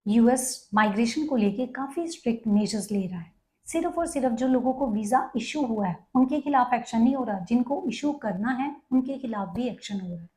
US migration को लेके काफ़ी स्ट्रिक्ट मेजर्स ले रहा है। सिर्फ और सिर्फ जो लोगों को वीज़ा इशू हुआ है उनके खिलाफ एक्शन नहीं हो रहा, जिनको इशू करना है उनके खिलाफ भी एक्शन हो रहा है।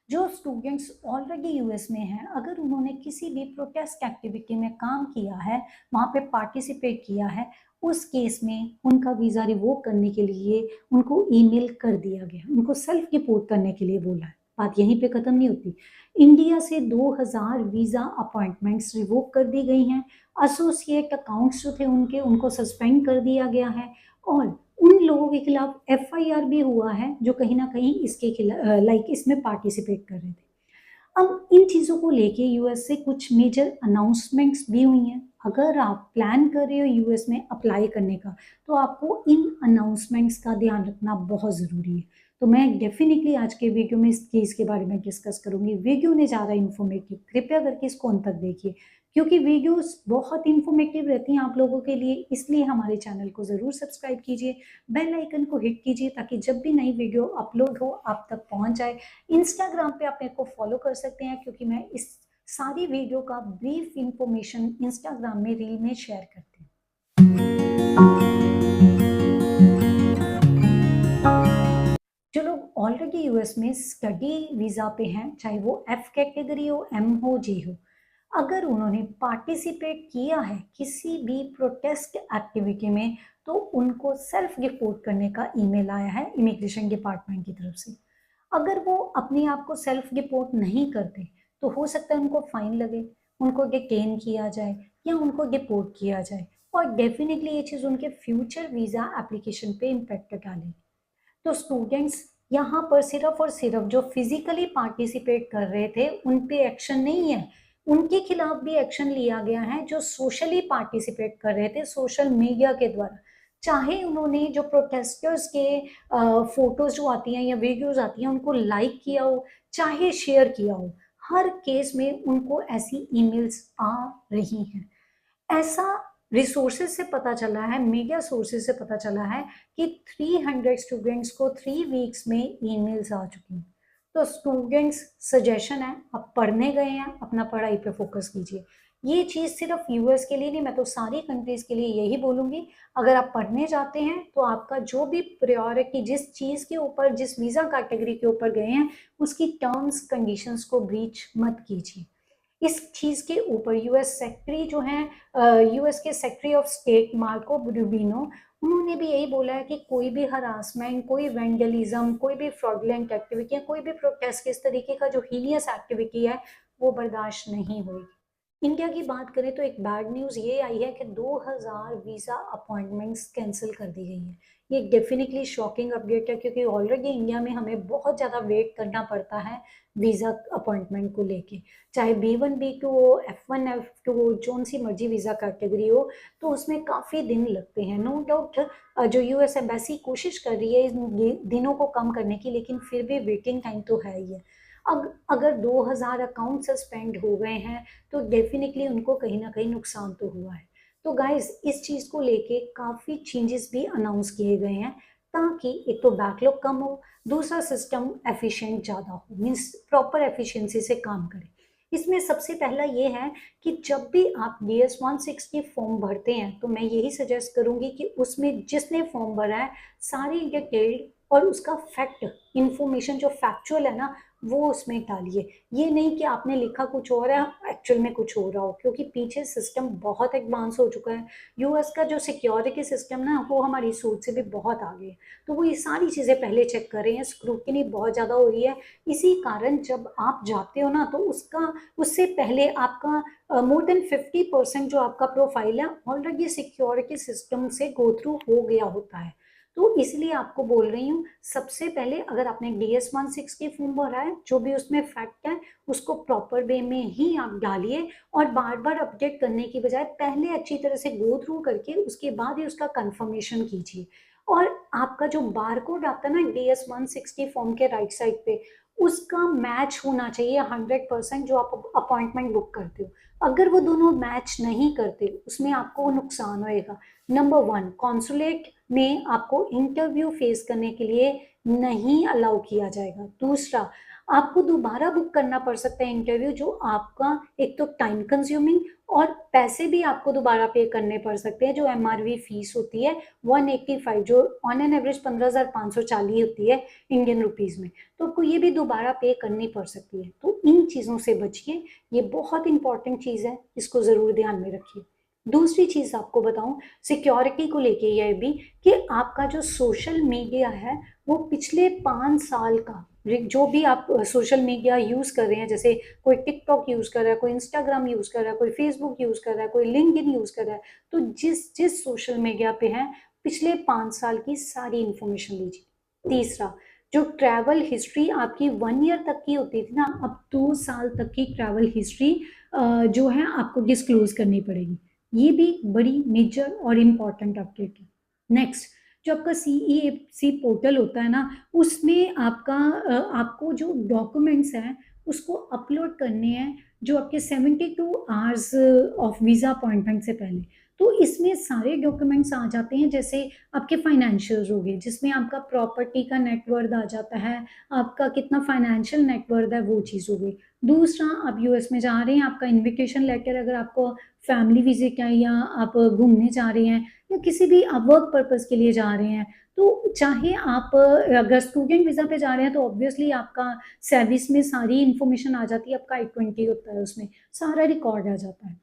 जो स्टूडेंट्स ऑलरेडी यूएस में हैं, अगर उन्होंने किसी भी प्रोटेस्ट एक्टिविटी में काम किया है, वहाँ पे पार्टिसिपेट किया है, उस केस में उनका वीज़ा रिवोक करने के लिए उनको ईमेल कर दिया गया, उनको सेल्फ रिपोर्ट करने के लिए बोला है। बात यहीं पे ख़त्म नहीं होती। इंडिया से 2000 वीज़ा अपॉइंटमेंट्स रिवोक कर दी गई हैं। एसोसिएट अकाउंट्स जो थे उनके, उनको सस्पेंड कर दिया गया है और उन लोगों के खिलाफ एफआईआर भी हुआ है जो कहीं ना कहीं इसके खिलाफ इसमें पार्टिसिपेट कर रहे थे। अब इन चीज़ों को लेके यूएस से कुछ मेजर अनाउंसमेंट्स भी हुई हैं। अगर आप प्लान कर रहे हो यूएस में अप्लाई करने का, तो आपको इन अनाउंसमेंट्स का ध्यान रखना बहुत ज़रूरी है। तो मैं डेफिनेटली आज के वीडियो में इस केस के बारे में डिस्कस करूंगी। वीडियो ने ज़्यादा इन्फॉर्मेटिव, कृपया करके इसको अंत तक देखिए क्योंकि वीडियोस बहुत इन्फॉर्मेटिव रहती हैं आप लोगों के लिए, इसलिए हमारे चैनल को ज़रूर सब्सक्राइब कीजिए, बेल आइकन को हिट कीजिए ताकि जब भी नई वीडियो अपलोड हो आप तक पहुंच जाए। इंस्टाग्राम पे आप मेरे को फॉलो कर सकते हैं क्योंकि मैं इस सारी वीडियो का ब्रीफ इंफॉर्मेशन इंस्टाग्राम में रील में शेयर करती हूँ। जो लोग ऑलरेडी यूएस में स्टडी वीज़ा पे हैं, चाहे वो एफ कैटेगरी हो, एम हो, जे हो, अगर उन्होंने पार्टिसिपेट किया है किसी भी प्रोटेस्ट एक्टिविटी में, तो उनको सेल्फ रिपोर्ट करने का ईमेल आया है इमिग्रेशन डिपार्टमेंट की तरफ से। अगर वो अपने आप को सेल्फ रिपोर्ट नहीं करते, तो हो सकता है उनको फाइन लगे, उनको डिटेन किया जाए या उनको डिपोर्ट किया जाए और डेफिनेटली ये चीज़ उनके फ्यूचर वीज़ा एप्लीकेशन पे इम्पैक्ट डालेगी। तो स्टूडेंट्स यहाँ पर सिर्फ और सिर्फ जो फिजिकली पार्टिसिपेट कर रहे थे उन पे एक्शन नहीं है, उनके खिलाफ भी एक्शन लिया गया है जो सोशली पार्टिसिपेट कर रहे थे सोशल मीडिया के द्वारा। चाहे उन्होंने जो प्रोटेस्टर्स के फोटोज जो आती हैं या वीडियोज आती हैं उनको लाइक किया हो, चाहे शेयर किया हो, हर केस में उनको ऐसी ईमेल्स आ रही हैं। ऐसा रिसोर्सेज से पता चला है, मीडिया सोर्सेज से पता चला है कि 300 स्टूडेंट्स को 3 वीक्स में ईमेल्स आ चुकी हैं। तो स्टूडेंट्स, सजेशन है, आप पढ़ने गए हैं, अपना पढ़ाई पे फोकस कीजिए। ये चीज़ सिर्फ यूएस के लिए नहीं, मैं तो सारी कंट्रीज के लिए यही बोलूँगी। अगर आप पढ़ने जाते हैं तो आपका जो भी प्रायोरिटी, जिस चीज़ के ऊपर, जिस वीज़ा कैटेगरी के ऊपर गए हैं, उसकी टर्म्स कंडीशंस को ब्रीच मत कीजिए। इस चीज़ के ऊपर यूएस सेक्रेटरी जो हैं, यूएस के सेक्रेटरी ऑफ स्टेट मार्को रूबिनो, उन्होंने भी यही बोला है कि कोई भी हरासमेंट, कोई वेंडलिज्म, कोई भी फ्रॉडलेंट एक्टिविटी या कोई भी प्रोटेस्ट, इस तरीके का जो हीनियस एक्टिविटी है वो बर्दाश्त नहीं होगी। इंडिया की बात करें तो एक बैड न्यूज़ ये आई है कि 2000 वीज़ा अपॉइंटमेंट्स कैंसिल कर दी गई हैं। ये डेफिनेटली शॉकिंग अपडेट है क्योंकि ऑलरेडी इंडिया में हमें बहुत ज़्यादा वेट करना पड़ता है वीज़ा अपॉइंटमेंट को लेके। चाहे B1 B2 हो, F1 F2 हो, जौन सी मर्जी वीज़ा कैटेगरी हो, तो उसमें काफ़ी दिन लगते हैं। नो डाउट जो यूएस एम्बेसी कोशिश कर रही है इन दिनों को कम करने की, लेकिन फिर भी वेटिंग टाइम तो है ही है। अब अगर 2000 अकाउंट सस्पेंड हो गए हैं तो डेफिनेटली उनको कहीं ना कहीं नुकसान तो हुआ है। तो गाइस, इस चीज़ को लेके काफ़ी चेंजेस भी अनाउंस किए गए हैं ताकि एक तो बैकलॉग कम हो, दूसरा सिस्टम एफिशिएंट ज़्यादा हो, मीन्स प्रॉपर एफिशिएंसी से काम करे। इसमें सबसे पहला ये है कि जब भी आप DS-160 फॉर्म भरते हैं तो मैं यही सजेस्ट करूंगी कि उसमें जिसने फॉर्म भरा है सारी डिटेल्ड और उसका फैक्ट इंफॉर्मेशन जो फैक्चुअल है ना, वो उसमें डालिए। ये नहीं कि आपने लिखा कुछ और है, एक्चुअल में कुछ हो रहा हो, क्योंकि पीछे सिस्टम बहुत एडवांस हो चुका है। यूएस का जो सिक्योरिटी सिस्टम ना, वो हमारी सोच से भी बहुत आगे है। तो वो ये सारी चीज़ें पहले चेक कर रहे हैं, स्क्रूटनी बहुत ज़्यादा हो रही है। इसी कारण जब आप जाते हो ना, तो उससे पहले आपका मोर देन 50% जो आपका प्रोफाइल है ऑलरेडी सिक्योरिटी सिस्टम से गो थ्रू हो गया होता है। तो इसलिए आपको बोल रही हूँ, सबसे पहले अगर आपने DS-160 फॉर्म भरा है, जो भी उसमें फैक्ट है उसको प्रॉपर वे में ही आप डालिए और बार बार अपडेट करने की बजाय पहले अच्छी तरह से गो थ्रू करके उसके बाद ही उसका कंफर्मेशन कीजिए। और आपका जो बार कोड आता है ना DS-160 फॉर्म के राइट साइड पे, उसका मैच होना चाहिए 100% जो आप अपॉइंटमेंट बुक करते हो। अगर वो दोनों मैच नहीं करते, उसमें आपको नुकसान होएगा। नंबर 1, कॉन्सुलेट में आपको इंटरव्यू फेस करने के लिए नहीं अलाउ किया जाएगा। दूसरा, आपको दोबारा बुक करना पड़ सकता है इंटरव्यू, जो आपका एक तो टाइम कंज्यूमिंग और पैसे भी आपको दोबारा पे करने पड़ सकते हैं। जो एमआरवी फीस होती है 185, जो ऑन एन एवरेज 15,540 होती है इंडियन रुपीज में, तो आपको ये भी दोबारा पे करनी पड़ सकती है। तो इन चीजों से बचिए, ये बहुत इंपॉर्टेंट चीज है, इसको जरूर ध्यान में रखिए। दूसरी चीज आपको बताऊं सिक्योरिटी को लेके ये भी, कि आपका जो सोशल मीडिया है वो पिछले 5 साल का, जो भी आप सोशल मीडिया यूज कर रहे हैं, जैसे कोई टिकटॉक यूज कर रहा है, कोई इंस्टाग्राम यूज कर रहा है, कोई फेसबुक यूज कर रहा है, कोई लिंक्डइन यूज कर रहा है, तो जिस जिस सोशल मीडिया पे है पिछले 5 साल की सारी इंफॉर्मेशन लीजिए। तीसरा, जो ट्रैवल हिस्ट्री आपकी 1 ईयर तक की होती थी ना, अब 2 साल तक की ट्रैवल हिस्ट्री जो है आपको डिस्क्लोज करनी पड़ेगी। ये भी बड़ी मेजर और इम्पॉर्टेंट अपडेट है। नेक्स्ट, जो आपका CEC पोर्टल होता है ना, उसमें आपको जो डॉक्यूमेंट्स हैं उसको अपलोड करने हैं, जो आपके 72 आवर्स ऑफ वीज़ा अपॉइंटमेंट से पहले। तो इसमें सारे डॉक्यूमेंट्स आ जाते हैं, जैसे आपके फाइनेंशियल्स हो गए, जिसमें आपका प्रॉपर्टी का नेटवर्थ आ जाता है, आपका कितना फाइनेंशियल नेटवर्थ है वो चीज़ हो गई। दूसरा, आप यूएस में जा रहे हैं, आपका इन्विटेशन लेटर, अगर आपको फैमिली विजिट है या आप घूमने जा रहे हैं या किसी भी आप वर्क पर्पस के लिए जा रहे हैं, तो चाहे आप अगर स्टूडेंट वीज़ा पे जा रहे हैं तो ऑब्वियसली आपका सर्विस में सारी इन्फॉर्मेशन आ जाती है, आपका I-20 होता है, उसमें सारा रिकॉर्ड आ जाता है।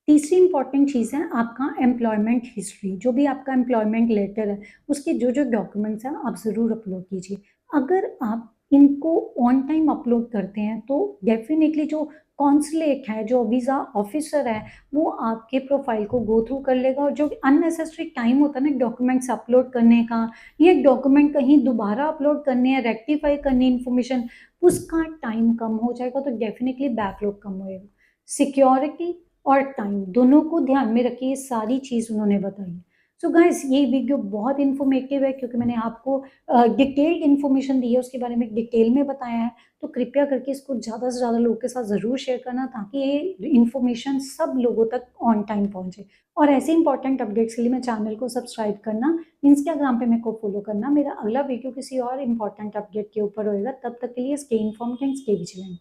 तीसरी इंपॉर्टेंट चीज़ है आपका एम्प्लॉयमेंट हिस्ट्री, जो भी आपका एम्प्लॉयमेंट लेटर है उसके जो जो डॉक्यूमेंट्स हैं आप ज़रूर अपलोड कीजिए। अगर आप इनको ऑन टाइम अपलोड करते हैं तो डेफिनेटली जो कॉन्सुलेट है, जो वीज़ा ऑफिसर है, वो आपके प्रोफाइल को गो थ्रू कर लेगा, और जो अननेसेसरी टाइम होता है ना डॉक्यूमेंट्स अपलोड करने का, ये डॉक्यूमेंट कहीं दोबारा अपलोड करने हैं, रेक्टिफाई करनी इन्फॉर्मेशन, उसका टाइम कम हो जाएगा, तो डेफिनेटली बैकलॉग कम होएगा। सिक्योरिटी और टाइम दोनों को ध्यान में रखिए, ये सारी चीज़ उन्होंने बताई है। सो गाइस, ये वीडियो बहुत इन्फॉर्मेटिव है, क्योंकि मैंने आपको डिटेल्ड इन्फॉर्मेशन दी है, उसके बारे में डिटेल में बताया है। तो कृपया करके इसको ज़्यादा से ज़्यादा लोगों के साथ ज़रूर शेयर करना, ताकि ये इन्फॉर्मेशन सब लोगों तक ऑन टाइम पहुंचे। और ऐसे इंपॉर्टेंट अपडेट्स के लिए मैं चैनल को सब्सक्राइब करना, इंस्टाग्राम पे मेरे को फॉलो करना। मेरा अगला वीडियो किसी और इम्पॉर्टेंट अपडेट के ऊपर होएगा, तब तक के लिए stay informed and stay vigilant.